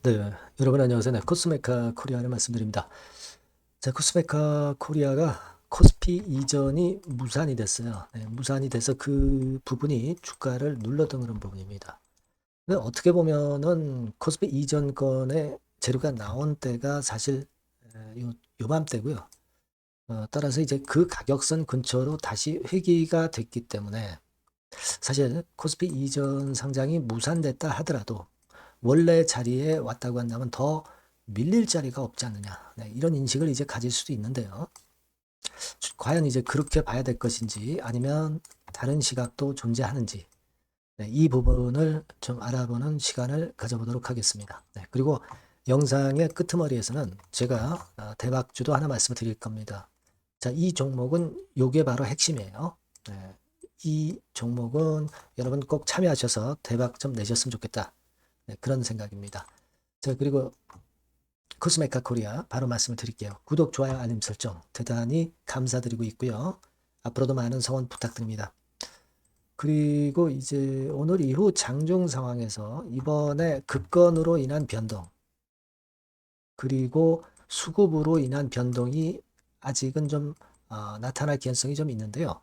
네, 여러분 안녕하세요. 네, 코스메카 코리아를 말씀드립니다. 자, 코스메카 코리아가 코스피 이전이 무산이 됐어요. 네, 무산이 돼서 그 부분이 주가를 눌렀던 그런 부분입니다. 근데 어떻게 보면은 코스피 이전 건의 재료가 나온 때가 사실 요맘때고요. 따라서 이제 그 가격선 근처로 다시 회귀가 됐기 때문에 사실 코스피 이전 상장이 무산됐다 하더라도 원래 자리에 왔다고 한다면 더 밀릴 자리가 없지 않느냐. 네, 이런 인식을 이제 가질 수도 있는데요. 과연 이제 그렇게 봐야 될 것인지 아니면 다른 시각도 존재하는지 네, 이 부분을 좀 알아보는 시간을 가져보도록 하겠습니다. 네, 그리고 영상의 끄트머리에서는 제가 대박주도 하나 말씀을 드릴 겁니다. 자, 이 종목은 요게 바로 핵심이에요. 네, 이 종목은 여러분 꼭 참여하셔서 대박 좀 내셨으면 좋겠다. 네, 그런 생각입니다. 자, 그리고 코스메카 코리아 바로 말씀을 드릴게요. 구독, 좋아요, 알림 설정 대단히 감사드리고 있고요. 앞으로도 많은 성원 부탁드립니다. 그리고 이제 오늘 이후 장중 상황에서 이번에 급건으로 인한 변동 그리고 수급으로 인한 변동이 아직은 좀 나타날 개연성이 좀 있는데요.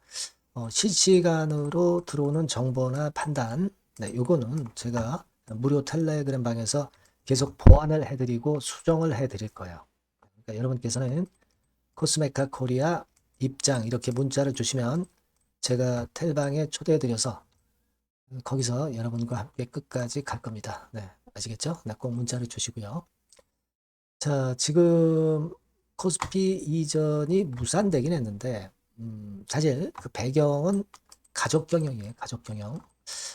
실시간으로 들어오는 정보나 판단, 네, 요거는 제가 무료 텔레그램 방에서 계속 보완을 해드리고 수정을 해드릴 거예요. 그러니까 여러분께서는 코스메카 코리아 입장 이렇게 문자를 주시면 제가 텔방에 초대해드려서 거기서 여러분과 함께 끝까지 갈 겁니다. 네, 아시겠죠? 네, 꼭 문자를 주시고요. 자, 지금 코스피 이전이 무산되긴 했는데 사실 그 배경은 가족 경영이에요. 가족 경영.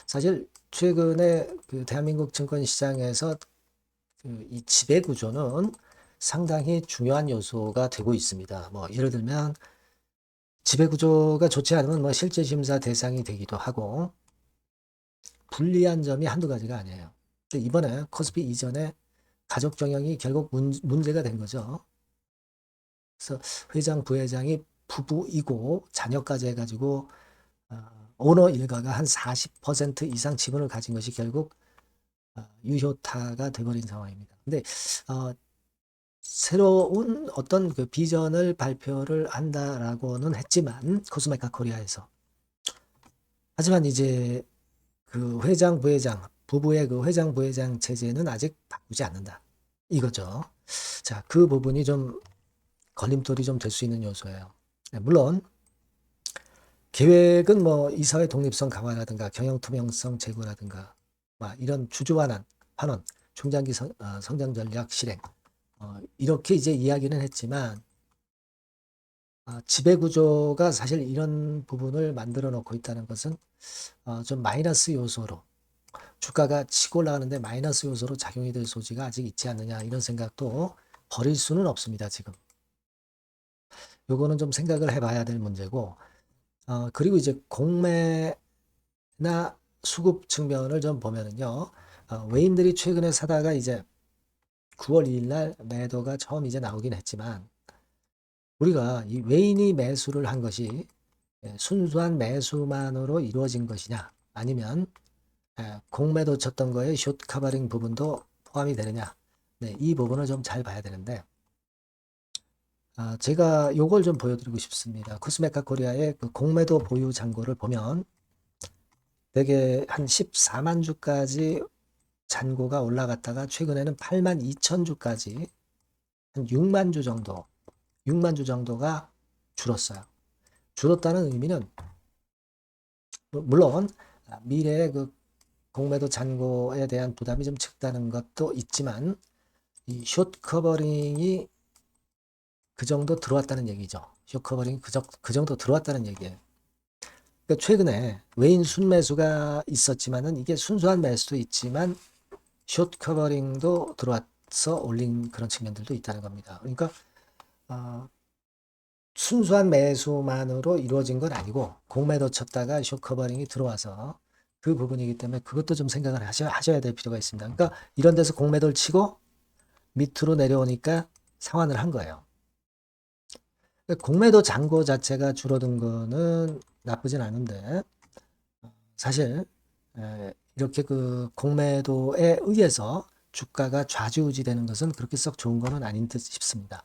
사실 최근에 그 대한민국 증권 시장에서 그이 지배 구조는 상당히 중요한 요소가 되고 있습니다. 뭐 예를 들면 지배 구조가 좋지 않으면 뭐 실제 심사 대상이 되기도 하고 불리한 점이 한두 가지가 아니에요. 근데 이번에 코스피 이전에 가족 경영이 결국 문제가 된 거죠. 그래서 회장, 부회장이 부부이고 자녀까지 해가지고 오너 일가가 한 40% 이상 지분을 가진 것이 결국 유효타가 돼버린 상황입니다. 근데 어, 새로운 어떤 그 비전을 발표를 한다라고는 했지만 코스메카 코리아에서 하지만 이제 그 회장, 부회장, 부부의 그 회장, 부회장 체제는 아직 바꾸지 않는다. 이거죠. 자, 그 부분이 좀 걸림돌이 좀 될 수 있는 요소예요. 네, 물론 계획은 뭐 이사회 독립성 강화라든가 경영 투명성 제고라든가 이런 주주환원, 환원, 중장기 성장 전략 실행 이렇게 이제 이야기는 했지만 지배 구조가 사실 이런 부분을 만들어 놓고 있다는 것은 좀 마이너스 요소로 주가가 치고 올라가는데 마이너스 요소로 작용이 될 소지가 아직 있지 않느냐 이런 생각도 버릴 수는 없습니다. 지금 요거는 좀 생각을 해봐야 될 문제고 그리고 이제 공매나 수급 측면을 좀 보면은요 외인들이 최근에 사다가 이제 9월 2일 날 매도가 처음 이제 나오긴 했지만 우리가 이 외인이 매수를 한 것이 순수한 매수만으로 이루어진 것이냐 아니면 공매도 쳤던 거에 숏 커버링 부분도 포함이 되느냐 네, 이 부분을 좀 잘 봐야 되는데 제가 요걸 좀 보여드리고 싶습니다. 코스메카 코리아의 그 공매도 보유 잔고를 보면 대개 한 14만 주까지 잔고가 올라갔다가 최근에는 8만 2천 주까지 한 6만 주 정도 6만 주 정도가 줄었어요. 줄었다는 의미는 물론 미래의 그 공매도 잔고에 대한 부담이 좀 적다는 것도 있지만 이 숏 커버링이 그 정도 들어왔다는 얘기죠. 숏 커버링이 그 정도 들어왔다는 얘기예요. 그러니까 최근에 외인 순매수가 있었지만은 이게 순수한 매수도 있지만 숏 커버링도 들어와서 올린 그런 측면들도 있다는 겁니다. 그러니까 순수한 매수만으로 이루어진 건 아니고 공매도 쳤다가 숏 커버링이 들어와서 그 부분이기 때문에 그것도 좀 생각을 하셔야 될 필요가 있습니다. 그러니까 이런 데서 공매도를 치고 밑으로 내려오니까 상환을 한 거예요. 그러니까 공매도 잔고 자체가 줄어든 거는 나쁘진 않은데 사실 이렇게 그 공매도에 의해서 주가가 좌지우지 되는 것은 그렇게 썩 좋은 거는 아닌 듯 싶습니다.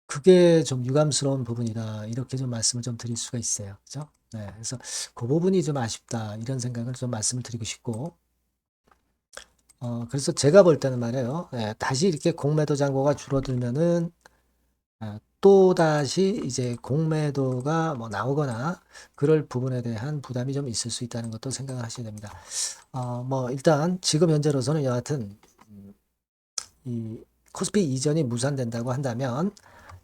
그게 좀 유감스러운 부분이다. 이렇게 좀 말씀을 좀 드릴 수가 있어요. 그죠? 네. 그래서 그 부분이 좀 아쉽다. 이런 생각을 좀 말씀을 드리고 싶고, 그래서 제가 볼 때는 말이에요. 예, 다시 이렇게 공매도 잔고가 줄어들면은, 또 다시 이제 공매도가 뭐 나오거나 그럴 부분에 대한 부담이 좀 있을 수 있다는 것도 생각을 하셔야 됩니다. 뭐 일단 지금 현재로서는 여하튼 이 코스피 이전이 무산된다고 한다면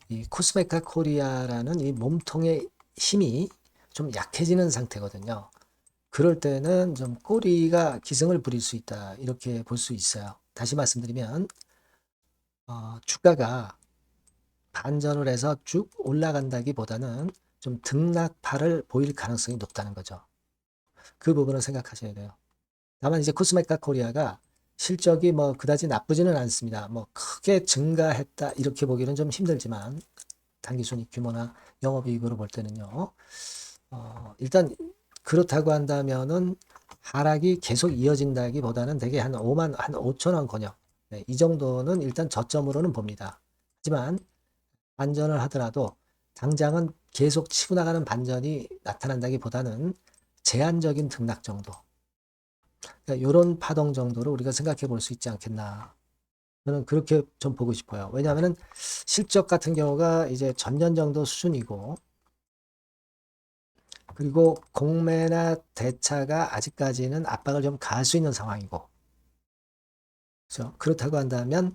이 코스메카 코리아라는 이 몸통의 힘이 좀 약해지는 상태거든요. 그럴 때는 좀 꼬리가 기승을 부릴 수 있다. 이렇게 볼 수 있어요. 다시 말씀드리면 주가가 반전을 해서 쭉 올라간다기보다는 좀 등락파를 보일 가능성이 높다는 거죠. 그 부분을 생각하셔야 돼요. 다만 이제 코스메카 코리아가 실적이 뭐 그다지 나쁘지는 않습니다. 뭐 크게 증가했다 이렇게 보기는 좀 힘들지만 당기순이익 규모나 영업이익으로 볼 때는요. 일단 그렇다고 한다면은 하락이 계속 이어진다기보다는 되게 한 5천 원 권역. 네, 이 정도는 일단 저점으로는 봅니다. 하지만 반전을 하더라도 당장은 계속 치고 나가는 반전이 나타난다기보다는 제한적인 등락 정도. 그러니까 이런 파동 정도로 우리가 생각해 볼 수 있지 않겠나. 저는 그렇게 좀 보고 싶어요. 왜냐하면 실적 같은 경우가 이제 전년 정도 수준이고, 그리고 공매나 대차가 아직까지는 압박을 좀 가할 수 있는 상황이고, 그렇죠? 그렇다고 한다면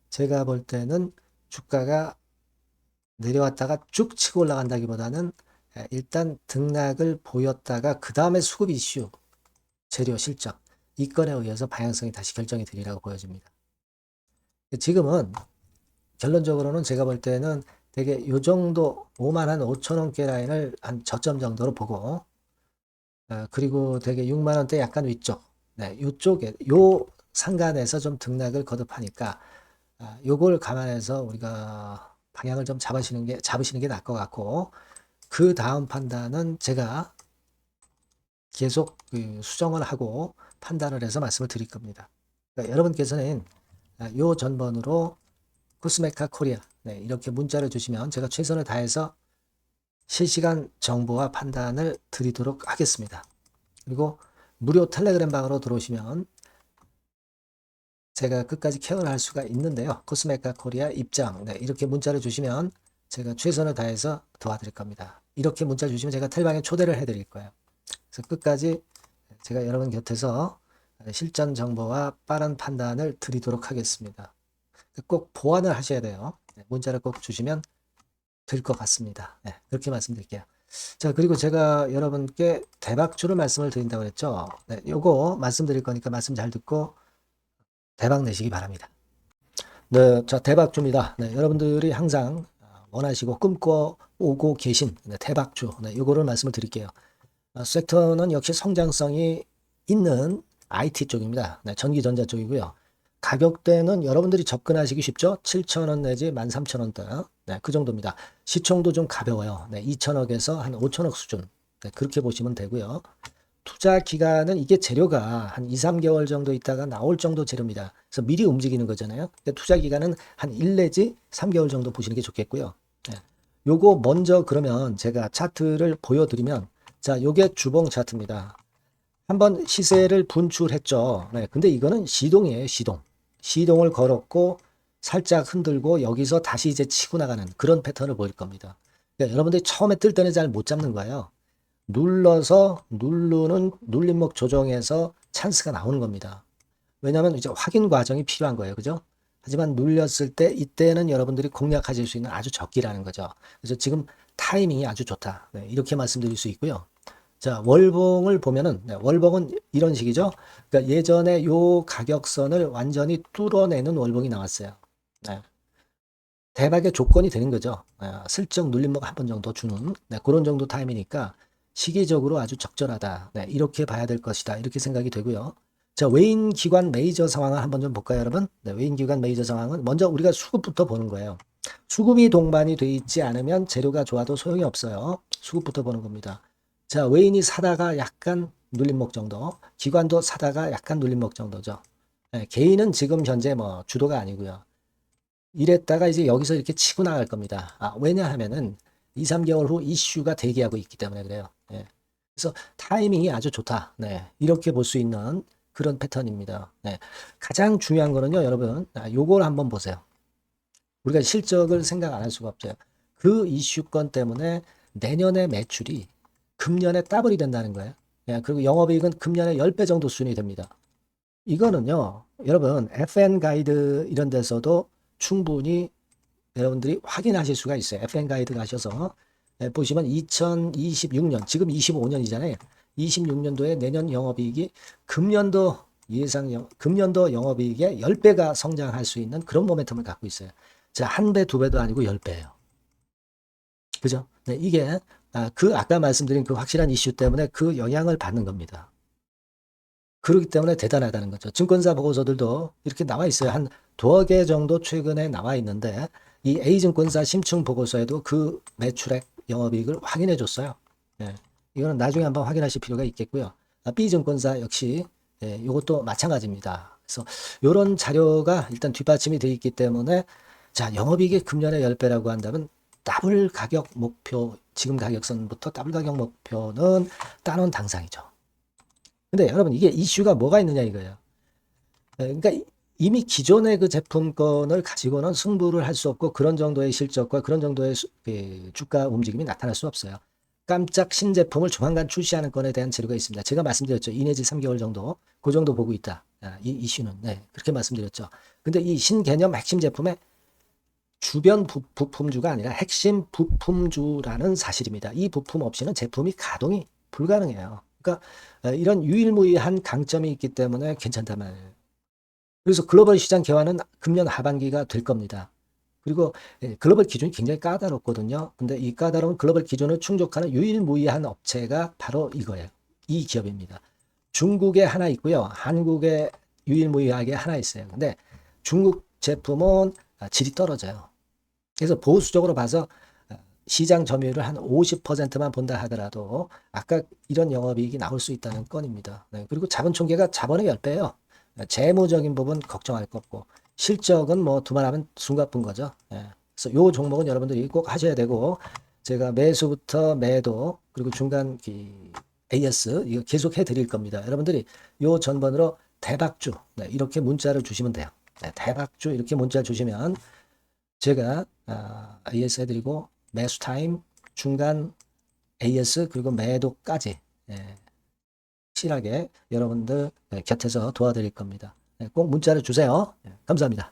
제가 볼 때는 주가가 내려왔다가 쭉 치고 올라간다기보다는 일단 등락을 보였다가 그 다음에 수급 이슈, 재료 실적, 이 건에 의해서 방향성이 다시 결정이 되리라고 보여집니다. 지금은 결론적으로는 제가 볼 때는 되게 요 정도 5만 한 5천 원대 라인을 한 저점 정도로 보고, 그리고 되게 6만 원대 약간 위쪽, 네, 요쪽에 요 상간에서 좀 등락을 거듭하니까 요걸 감안해서 우리가 방향을 좀 잡으시는 게 나을 것 같고, 그 다음 판단은 제가 계속 수정을 하고 판단을 해서 말씀을 드릴 겁니다. 그러니까 여러분께서는 요 전번으로 코스메카 코리아 네, 이렇게 문자를 주시면 제가 최선을 다해서 실시간 정보와 판단을 드리도록 하겠습니다. 그리고 무료 텔레그램 방으로 들어오시면 제가 끝까지 케어를 할 수가 있는데요. 코스메카 코리아 입장 네, 이렇게 문자를 주시면 제가 최선을 다해서 도와드릴 겁니다. 이렇게 문자 주시면 제가 텔방에 초대를 해드릴 거예요. 그래서 끝까지 제가 여러분 곁에서 실전 정보와 빠른 판단을 드리도록 하겠습니다. 꼭 보완을 하셔야 돼요. 문자를 꼭 주시면 될 것 같습니다. 네, 그렇게 말씀드릴게요. 자, 그리고 제가 여러분께 대박주를 말씀을 드린다고 했죠. 네, 요거 말씀드릴 거니까 말씀 잘 듣고 대박 내시기 바랍니다. 네, 자, 대박주입니다. 네, 여러분들이 항상 원하시고 꿈꿔오고 계신 대박주, 네, 요거를 말씀을 드릴게요. 섹터는 역시 성장성이 있는 IT 쪽입니다. 네, 전기전자 쪽이고요. 가격대는 여러분들이 접근하시기 쉽죠? 7,000원 내지 13,000원대. 네, 그 정도입니다. 시총도 좀 가벼워요. 네, 2천억에서 한 5천억 수준. 네, 그렇게 보시면 되고요. 투자 기간은 이게 재료가 한 2, 3개월 정도 있다가 나올 정도 재료입니다. 그래서 미리 움직이는 거잖아요. 투자 기간은 한 1 내지 3개월 정도 보시는 게 좋겠고요. 네. 요거 먼저 그러면 제가 차트를 보여드리면 자, 요게 주봉 차트입니다. 한번 시세를 분출했죠. 네, 근데 이거는 시동이에요, 시동. 시동을 걸었고 살짝 흔들고 여기서 다시 이제 치고 나가는 그런 패턴을 보일 겁니다. 그러니까 여러분들이 처음에 뜰 때는 잘 못 잡는 거예요. 눌러서 누르는 눌림목 조정에서 찬스가 나오는 겁니다. 왜냐하면 이제 확인 과정이 필요한 거예요. 그죠? 하지만 눌렸을 때 이때는 여러분들이 공략하실 수 있는 아주 적기라는 거죠. 그래서 지금 타이밍이 아주 좋다. 네, 이렇게 말씀드릴 수 있고요. 자, 월봉을 보면은 네, 월봉은 이런 식이죠. 그러니까 예전에 요 가격선을 완전히 뚫어내는 월봉이 나왔어요. 네. 대박의 조건이 되는 거죠. 슬쩍 눌림목 한 번 정도 주는 네, 그런 정도 타임이니까 시기적으로 아주 적절하다. 네, 이렇게 봐야 될 것이다. 이렇게 생각이 되고요. 자, 외인 기관 메이저 상황을 한번 좀 볼까요, 여러분? 네, 외인 기관 메이저 상황은 먼저 우리가 수급부터 보는 거예요. 수급이 동반이 돼 있지 않으면 재료가 좋아도 소용이 없어요. 수급부터 보는 겁니다. 자, 외인이 사다가 약간 눌림목 정도, 기관도 사다가 약간 눌림목 정도죠. 개인은 지금 현재 뭐 주도가 아니고요. 이랬다가 이제 여기서 이렇게 치고 나갈 겁니다. 왜냐하면은 2, 3개월 후 이슈가 대기하고 있기 때문에 그래요. 그래서 타이밍이 아주 좋다. 이렇게 볼 수 있는 그런 패턴입니다. 가장 중요한 거는요, 여러분, 요걸 한번 보세요. 우리가 실적을 생각 안 할 수가 없어요. 그 이슈건 때문에 내년의 매출이 금년에 더블이 된다는 거예요. 그리고 영업이익은 금년에 10배 정도 수준이 됩니다. 이거는요, 여러분, FN 가이드 이런 데서도 충분히 여러분들이 확인하실 수가 있어요. FN 가이드 가셔서 보시면 2026년, 지금 25년이잖아요. 26년도에 내년 영업이익이 금년도 영업이익의 10배가 성장할 수 있는 그런 모멘텀을 갖고 있어요. 자, 한 배, 두 배도 아니고 10배예요. 그죠? 이게 아까 말씀드린 그 확실한 이슈 때문에 그 영향을 받는 겁니다. 그렇기 때문에 대단하다는 거죠. 증권사 보고서들도 이렇게 나와 있어요. 한 두어 개 정도 최근에 나와 있는데 이 A증권사 심층 보고서에도 그 매출액 영업이익을 확인해 줬어요. 이거는 나중에 한번 확인하실 필요가 있겠고요. B증권사 역시 이것도 마찬가지입니다. 그래서 이런 자료가 일단 뒷받침이 되어 있기 때문에 자, 영업이익이 금년에 10배라고 한다면 더블 가격 목표, 지금 가격선부터 더블 가격 목표는 따놓은 당상이죠. 근데 여러분 이게 이슈가 뭐가 있느냐 이거예요. 그러니까 이미 기존의 그 제품권을 가지고는 승부를 할 수 없고 그런 정도의 실적과 그런 정도의 주가 움직임이 나타날 수 없어요. 깜짝 신제품을 조만간 출시하는 건에 대한 재료가 있습니다. 제가 말씀드렸죠. 2 내지 3개월 정도, 그 정도 보고 있다. 이 이슈는. 그렇게 말씀드렸죠. 근데 이 신개념 핵심 제품의 주변 부품주가 아니라 핵심 부품주라는 사실입니다. 이 부품 없이는 제품이 가동이 불가능해요. 그러니까 이런 유일무이한 강점이 있기 때문에 괜찮단 말이에요. 그래서 글로벌 시장 개화는 금년 하반기가 될 겁니다. 그리고 글로벌 기준이 굉장히 까다롭거든요. 근데 이 까다로운 글로벌 기준을 충족하는 유일무이한 업체가 바로 이거예요. 이 기업입니다. 중국에 하나 있고요. 한국에 유일무이하게 하나 있어요. 근데 중국 제품은 질이 떨어져요. 그래서 보수적으로 봐서 시장 점유율을 한 50%만 본다 하더라도 아까 이런 영업이익이 나올 수 있다는 건입니다. 그리고 자본 총계가 자본의 10배예요. 재무적인 부분 걱정할 거 없고 실적은 뭐 두말하면 숨가쁜 거죠. 그래서 요 종목은 여러분들이 꼭 하셔야 되고 제가 매수부터 매도 그리고 중간 AS 이거 계속 해드릴 겁니다. 여러분들이 요 전번으로 대박주 이렇게 문자를 주시면 돼요. 대박주 이렇게 문자 주시면 제가 AS 해드리고 매수 타임 중간 AS 그리고 매도까지 확실하게 여러분들 곁에서 도와드릴 겁니다. 꼭 문자를 주세요. 감사합니다.